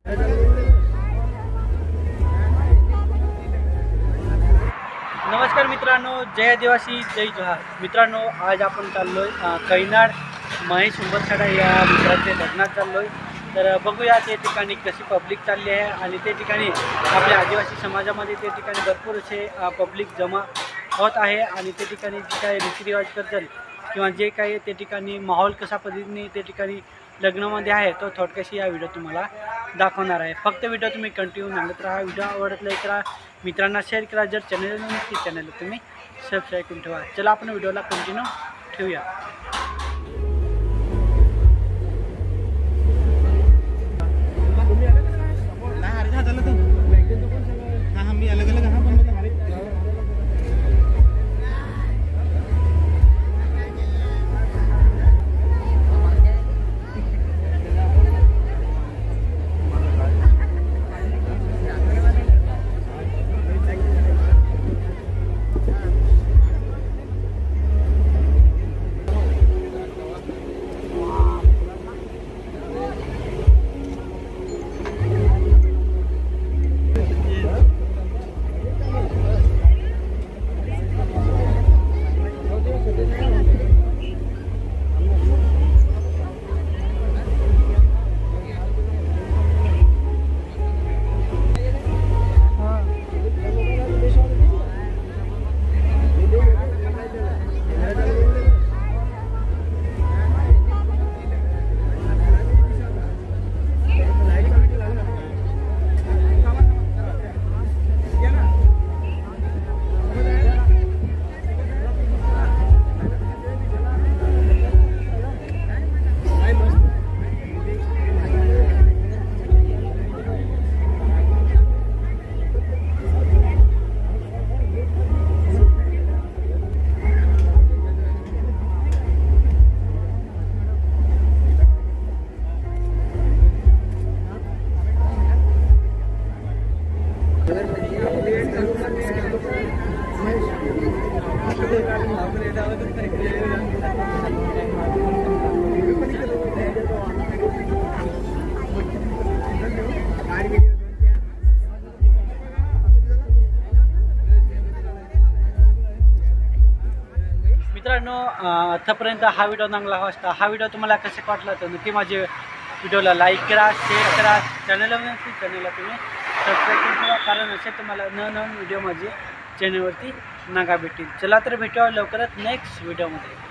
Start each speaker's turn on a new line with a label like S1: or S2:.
S1: नमस्कार मित्रांनो, जय आदिवासी जय जोहार। मित्रांनो, आज आपण चाललोय कैनाड महेश उंबरखेडा या मित्राच्या लग्नात चाललोय। तर बघूया ते ठिकाणी कशी पब्लिक चालली आहे आणि ते ठिकाणी आपल्या आदिवासी समाजामध्ये ते ठिकाणी भरपूर असे पब्लिक जमा होत आहे आणि ते ठिकाणी जे काही रीतिरिवाज करतात किंवा जे काही ते ठिकाणी माहोल कशा पद्धतीने ते ठिकाणी लग्नामध्ये आहे तो थोडक्याशी या व्हिडिओ तुम्हाला दाखवणार आहे। फक्त व्हिडिओ तुम्ही कंटिन्यू बघत राहा। व्हिडिओ आवडत लाईक करा, मित्रांना शेअर करा। जर चॅनल नसेल चॅनलला तुम्ही सबस्क्राईब करून ठेवा। चला आपण व्हिडिओला कंटिन्यू ठेवूया। मित्रांनो, आतापर्यंत हा व्हिडिओ चांगला असता। हा व्हिडिओ तुम्हाला कसा वाटला तर नक्की माझ्या व्हिडिओला लाईक करा, शेअर करा। चॅनलला तुम्ही सबस्क्राईब करून ठेवा, कारण असे तुम्हाला नवीन व्हिडिओ माझे चॅनलवरती नागा भेटतील। चला तर भेटूया लवकरच नेक्स्ट व्हिडिओमध्ये।